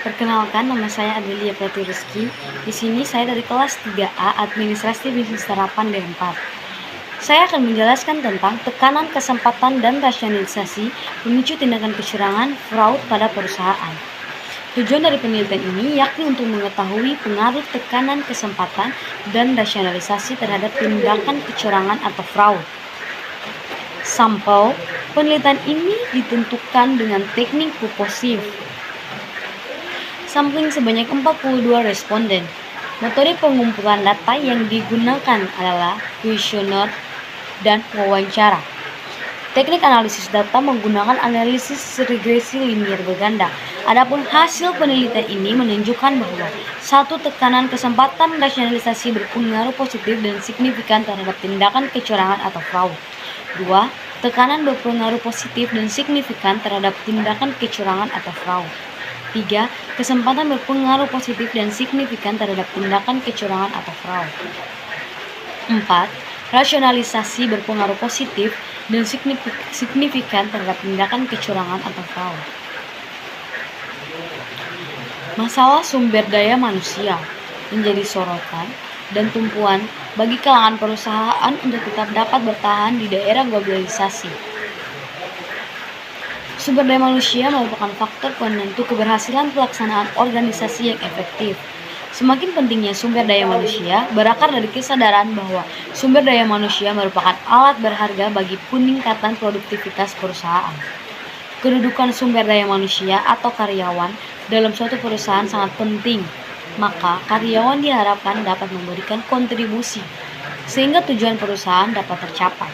Perkenalkan, nama saya Adelia Pratirizky. Di sini saya dari kelas 3A Administrasi Bisnis Terapan D4. Saya akan menjelaskan tentang tekanan kesempatan dan rasionalisasi memicu tindakan kecurangan fraud pada perusahaan. Tujuan dari penelitian ini yakni untuk mengetahui pengaruh tekanan kesempatan dan rasionalisasi terhadap tindakan kecurangan atau fraud. Sampel penelitian ini ditentukan dengan teknik purposive. Sampling sebanyak 42 responden. Metode pengumpulan data yang digunakan adalah kuesioner dan wawancara. Teknik analisis data menggunakan analisis regresi linier berganda. Adapun hasil penelitian ini menunjukkan bahwa satu, tekanan kesempatan rasionalisasi berpengaruh positif dan signifikan terhadap tindakan kecurangan atau fraud. 2. Tekanan berpengaruh positif dan signifikan terhadap tindakan kecurangan atau fraud. 3. Kesempatan berpengaruh positif dan signifikan terhadap tindakan kecurangan atau fraud. 4. Rasionalisasi berpengaruh positif dan signifikan terhadap tindakan kecurangan atau fraud. Masalah sumber daya manusia menjadi sorotan dan tumpuan bagi kalangan perusahaan untuk tetap dapat bertahan di daerah globalisasi. Sumber daya manusia merupakan faktor penentu keberhasilan pelaksanaan organisasi yang efektif. Semakin pentingnya sumber daya manusia berakar dari kesadaran bahwa sumber daya manusia merupakan alat berharga bagi peningkatan produktivitas perusahaan. Kedudukan sumber daya manusia atau karyawan dalam suatu perusahaan sangat penting, maka karyawan diharapkan dapat memberikan kontribusi sehingga tujuan perusahaan dapat tercapai.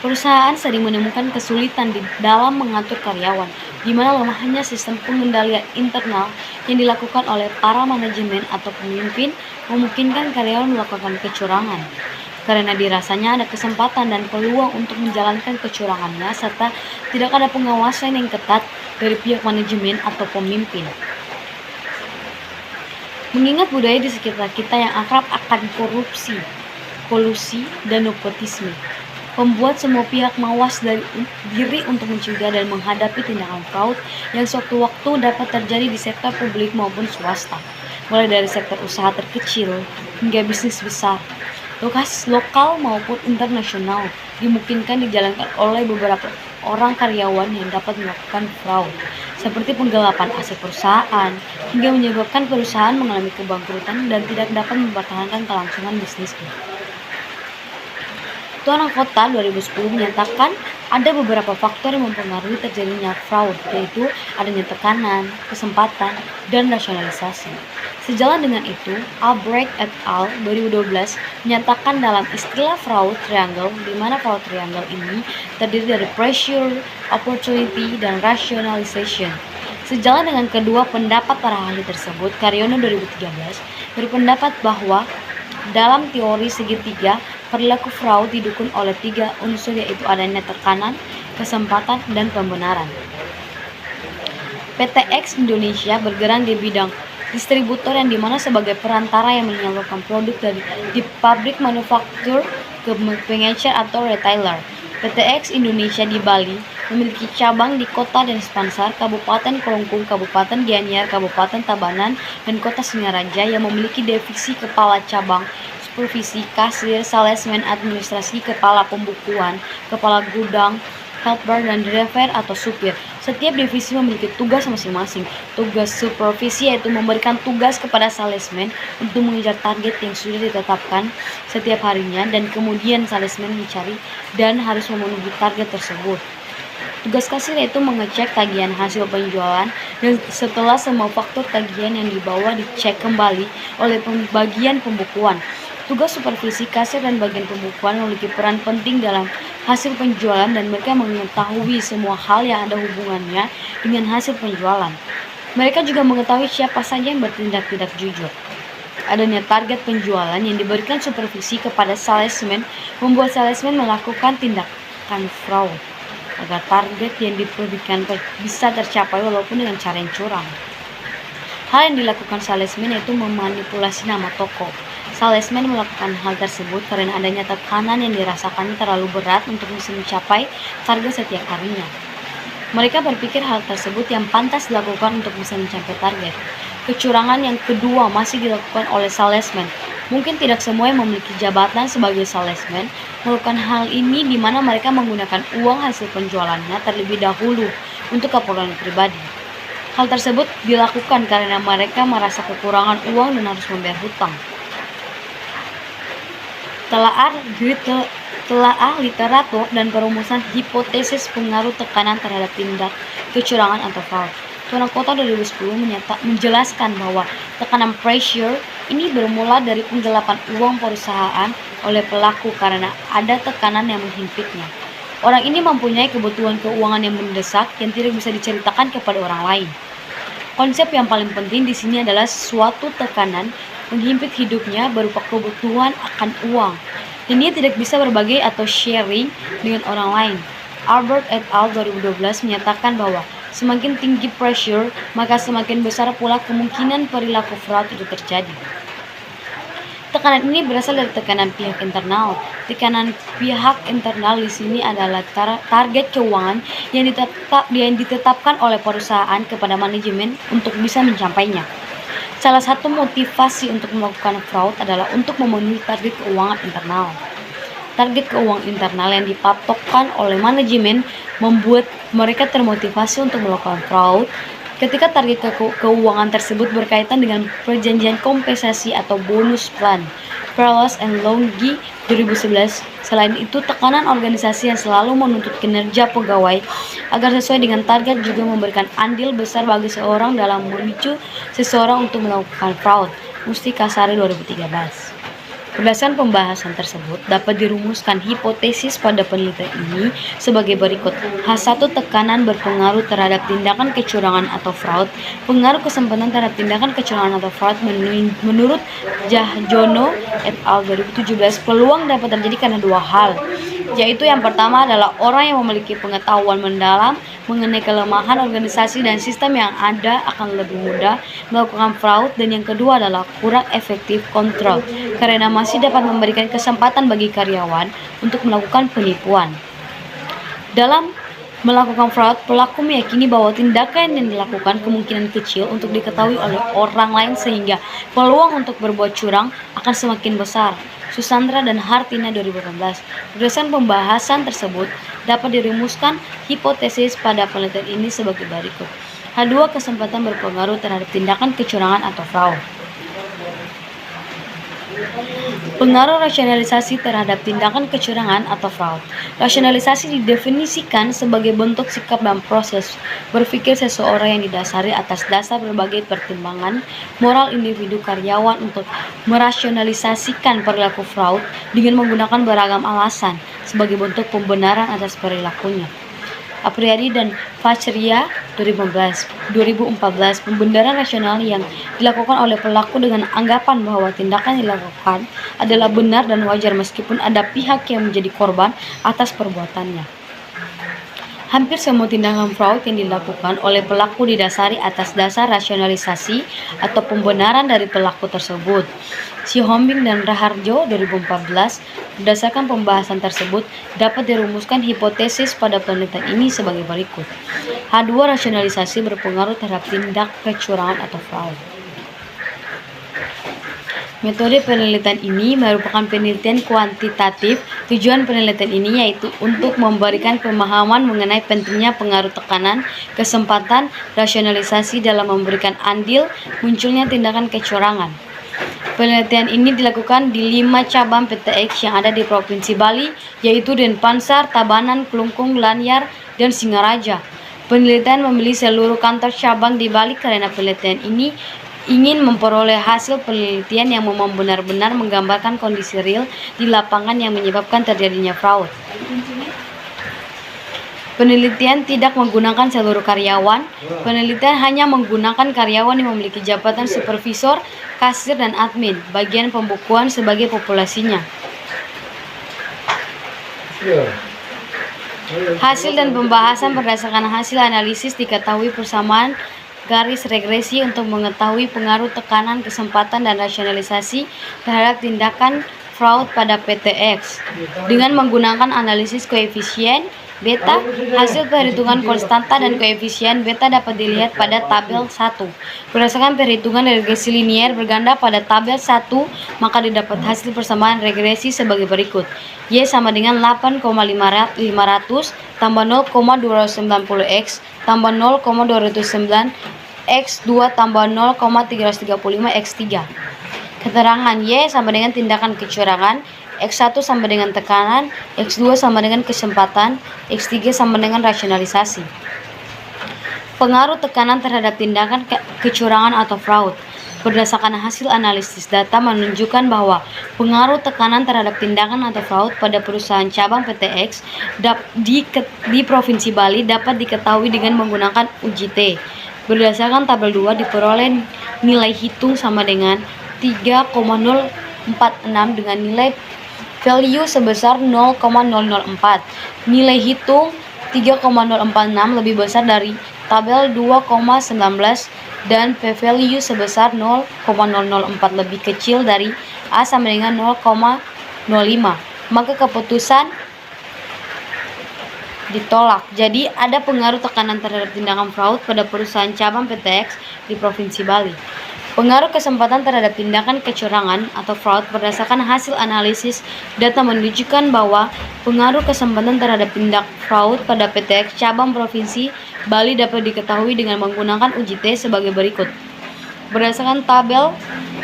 Perusahaan sering menemukan kesulitan dalam mengatur karyawan, di mana lemahnya sistem pengendalian internal yang dilakukan oleh para manajemen atau pemimpin memungkinkan karyawan melakukan kecurangan. Karena dirasanya ada kesempatan dan peluang untuk menjalankan kecurangannya serta tidak ada pengawasan yang ketat dari pihak manajemen atau pemimpin. Mengingat budaya di sekitar kita yang akrab akan korupsi, kolusi, dan nepotisme, membuat semua pihak mawas dari diri untuk mencegah dan menghadapi tindakan fraud yang sewaktu-waktu dapat terjadi di sektor publik maupun swasta, mulai dari sektor usaha terkecil hingga bisnis besar, lokal maupun internasional, dimungkinkan dijalankan oleh beberapa orang karyawan yang dapat melakukan fraud, seperti penggelapan aset perusahaan, hingga menyebabkan perusahaan mengalami kebangkrutan dan tidak dapat mempertahankan kelangsungan bisnisnya. Tuan Anggota 2010 menyatakan ada beberapa faktor yang mempengaruhi terjadinya fraud, yaitu adanya tekanan, kesempatan, dan rasionalisasi. Sejalan dengan itu, Albrecht et al. 2012 menyatakan dalam istilah fraud triangle, di mana fraud triangle ini terdiri dari pressure, opportunity, dan rationalization. Sejalan dengan kedua pendapat para ahli tersebut, Cariono 2013 berpendapat bahwa dalam teori segitiga, perilaku fraud didukung oleh 3 unsur, yaitu adanya tekanan, kesempatan, dan pembenaran. PTX Indonesia bergerak di bidang distributor yang dimana sebagai perantara yang menyalurkan produk di pabrik manufaktur ke pengecer atau retailer. PTX Indonesia di Bali memiliki cabang di Kota Denpasar, Kabupaten Kelungkung, Kabupaten Gianyar, Kabupaten Tabanan, dan Kota Singaraja yang memiliki divisi kepala cabang, supervisi, kasir, salesman, administrasi, kepala pembukuan, kepala gudang, helper, dan driver atau supir. Setiap divisi memiliki tugas masing-masing. Tugas supervisi yaitu memberikan tugas kepada salesman untuk mengejar target yang sudah ditetapkan setiap harinya, dan kemudian salesman mencari dan harus memenuhi target tersebut. Tugas kasir yaitu mengecek tagihan hasil penjualan, dan setelah semua faktur tagihan yang dibawa dicek kembali oleh bagian pembukuan. Tugas supervisi, kasir, dan bagian pembukuan memiliki peran penting dalam hasil penjualan, dan mereka mengetahui semua hal yang ada hubungannya dengan hasil penjualan. Mereka juga mengetahui siapa saja yang bertindak tidak jujur. Adanya target penjualan yang diberikan supervisi kepada salesman membuat salesman melakukan tindakan fraud agar target yang diberikan bisa tercapai walaupun dengan cara yang curang. Hal yang dilakukan salesman yaitu memanipulasi nama toko. Salesman melakukan hal tersebut karena adanya tekanan yang dirasakan terlalu berat untuk bisa mencapai target setiap harinya. Mereka berpikir hal tersebut yang pantas dilakukan untuk bisa mencapai target. Kecurangan yang kedua masih dilakukan oleh salesman. Mungkin tidak semua yang memiliki jabatan sebagai salesman melakukan hal ini, di mana mereka menggunakan uang hasil penjualannya terlebih dahulu untuk keperluan pribadi. Hal tersebut dilakukan karena mereka merasa kekurangan uang dan harus membayar hutang. Telaah literatur dan perumusan hipotesis pengaruh tekanan terhadap tindak kecurangan atau fraud. Tuan Kota 2010 menjelaskan bahwa tekanan pressure ini bermula dari penggelapan uang perusahaan oleh pelaku karena ada tekanan yang menghimpitnya. Orang ini mempunyai kebutuhan keuangan yang mendesak yang tidak bisa diceritakan kepada orang lain. Konsep yang paling penting di sini adalah suatu tekanan menghimpit hidupnya berupa kebutuhan akan uang, dan dia tidak bisa berbagi atau sharing dengan orang lain. Albert et al. 2012 menyatakan bahwa semakin tinggi pressure, maka semakin besar pula kemungkinan perilaku fraud itu terjadi. Tekanan ini berasal dari tekanan pihak internal. Tekanan pihak internal di sini adalah target keuangan yang ditetapkan oleh perusahaan kepada manajemen untuk bisa mencapainya. Salah satu motivasi untuk melakukan fraud adalah untuk memenuhi target keuangan internal. Target keuangan internal yang dipatokkan oleh manajemen membuat mereka termotivasi untuk melakukan fraud ketika target keuangan tersebut berkaitan dengan perjanjian kompensasi atau bonus plan. Perles and Longi 2011. Selain itu, tekanan organisasi yang selalu menuntut kinerja pegawai agar sesuai dengan target juga memberikan andil besar bagi seorang dalam memicu seseorang untuk melakukan fraud. Musti Kasari 2013. Berdasarkan pembahasan tersebut, dapat dirumuskan hipotesis pada penelitian ini sebagai berikut. H1, tekanan berpengaruh terhadap tindakan kecurangan atau fraud. Pengaruh kesempatan terhadap tindakan kecurangan atau fraud menurut Jahjono et al. 2017, peluang dapat terjadi karena dua hal, yaitu yang pertama adalah orang yang memiliki pengetahuan mendalam mengenai kelemahan organisasi dan sistem yang ada akan lebih mudah melakukan fraud, dan yang kedua adalah kurang efektif kontrol karena masih dapat memberikan kesempatan bagi karyawan untuk melakukan penipuan. Dalam melakukan fraud, pelaku meyakini bahwa tindakan yang dilakukan kemungkinan kecil untuk diketahui oleh orang lain sehingga peluang untuk berbuat curang akan semakin besar. Susandra dan Hartina 2018. Berdasarkan pembahasan tersebut, dapat dirumuskan hipotesis pada penelitian ini sebagai berikut. H2, kesempatan berpengaruh terhadap tindakan kecurangan atau fraud. Pengaruh rasionalisasi terhadap tindakan kecurangan atau fraud. Rasionalisasi didefinisikan sebagai bentuk sikap dan proses berpikir seseorang yang didasari atas dasar berbagai pertimbangan moral individu karyawan untuk merasionalisasikan perilaku fraud dengan menggunakan beragam alasan sebagai bentuk pembenaran atas perilakunya. Apriadi dan Faceria 2014, pembenaran rasional yang dilakukan oleh pelaku dengan anggapan bahwa tindakan yang dilakukan adalah benar dan wajar meskipun ada pihak yang menjadi korban atas perbuatannya. Hampir semua tindakan fraud yang dilakukan oleh pelaku didasari atas dasar rasionalisasi atau pembenaran dari pelaku tersebut. Sihombing dan Raharjo 2014. Berdasarkan pembahasan tersebut, dapat dirumuskan hipotesis pada penelitian ini sebagai berikut. H2, rasionalisasi berpengaruh terhadap tindak kecurangan atau fraud. Metode penelitian ini merupakan penelitian kuantitatif. Tujuan penelitian ini yaitu untuk memberikan pemahaman mengenai pentingnya pengaruh tekanan, kesempatan, rasionalisasi dalam memberikan andil munculnya tindakan kecurangan. Penelitian ini dilakukan di 5 cabang PTX yang ada di Provinsi Bali, yaitu Denpasar, Tabanan, Kelungkung, Lanyar, dan Singaraja. Penelitian memilih seluruh kantor cabang di Bali karena penelitian ini ingin memperoleh hasil penelitian yang benar-benar menggambarkan kondisi real di lapangan yang menyebabkan terjadinya fraud. Penelitian tidak menggunakan seluruh karyawan. Penelitian hanya menggunakan karyawan yang memiliki jabatan supervisor, kasir, dan admin, bagian pembukuan sebagai populasinya. Hasil dan pembahasan berdasarkan hasil analisis diketahui persamaan garis regresi untuk mengetahui pengaruh tekanan, kesempatan, dan rasionalisasi terhadap tindakan fraud pada PTX dengan menggunakan analisis koefisien Beta, hasil perhitungan konstanta dan koefisien beta dapat dilihat pada tabel 1. Berdasarkan perhitungan regresi linier berganda pada tabel 1, maka didapat hasil persamaan regresi sebagai berikut. Y sama dengan 8,500 tambah 0,290x tambah 0,209 x2 tambah 0,335 x3. Keterangan Y sama dengan tindakan kecurangan, X1 sama dengan tekanan, X2 sama dengan kesempatan, X3 sama dengan rasionalisasi. Pengaruh tekanan terhadap tindakan kecurangan atau fraud. Berdasarkan hasil analisis data menunjukkan bahwa pengaruh tekanan terhadap tindakan atau fraud pada perusahaan cabang PTX di Provinsi Bali dapat diketahui dengan menggunakan uji T. Berdasarkan tabel 2 diperoleh nilai hitung sama dengan 3,046 dengan nilai value sebesar 0,004. Nilai hitung 3,046 lebih besar dari tabel 2,19 dan p-value sebesar 0,004 lebih kecil dari A sama dengan 0,05. Maka keputusan ditolak. Jadi ada pengaruh tekanan terhadap tindakan fraud pada perusahaan cabang PTX di Provinsi Bali. Pengaruh kesempatan terhadap tindakan kecurangan atau fraud. Berdasarkan hasil analisis data menunjukkan bahwa pengaruh kesempatan terhadap tindak fraud pada PTX cabang Provinsi Bali dapat diketahui dengan menggunakan uji T sebagai berikut. Berdasarkan tabel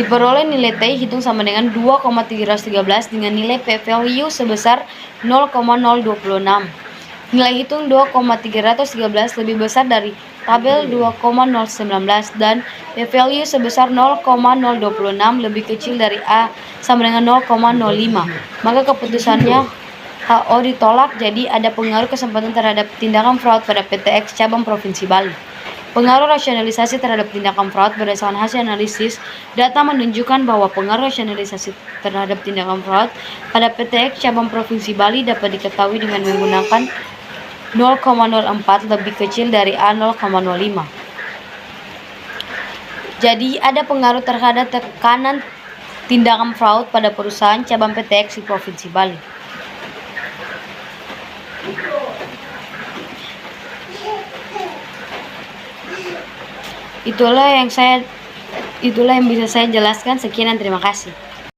diperoleh nilai T hitung sama dengan 2,313 dengan nilai p-value sebesar 0,026. Nilai hitung 2,313 lebih besar dari tabel 2,019 dan p-value sebesar 0,026 lebih kecil dari A sama dengan 0,05. Maka keputusannya HO ditolak. Jadi ada pengaruh kesempatan terhadap tindakan fraud pada PTX cabang Provinsi Bali. Pengaruh rasionalisasi terhadap tindakan fraud. Berdasarkan hasil analisis data menunjukkan bahwa pengaruh rasionalisasi terhadap tindakan fraud pada PTX cabang Provinsi Bali dapat diketahui dengan menggunakan 0,04 lebih kecil dari A 0,05. Jadi ada pengaruh terhadap tekanan tindakan fraud pada perusahaan cabang PTX di Provinsi Bali. Itulah yang bisa saya jelaskan. Sekian dan terima kasih.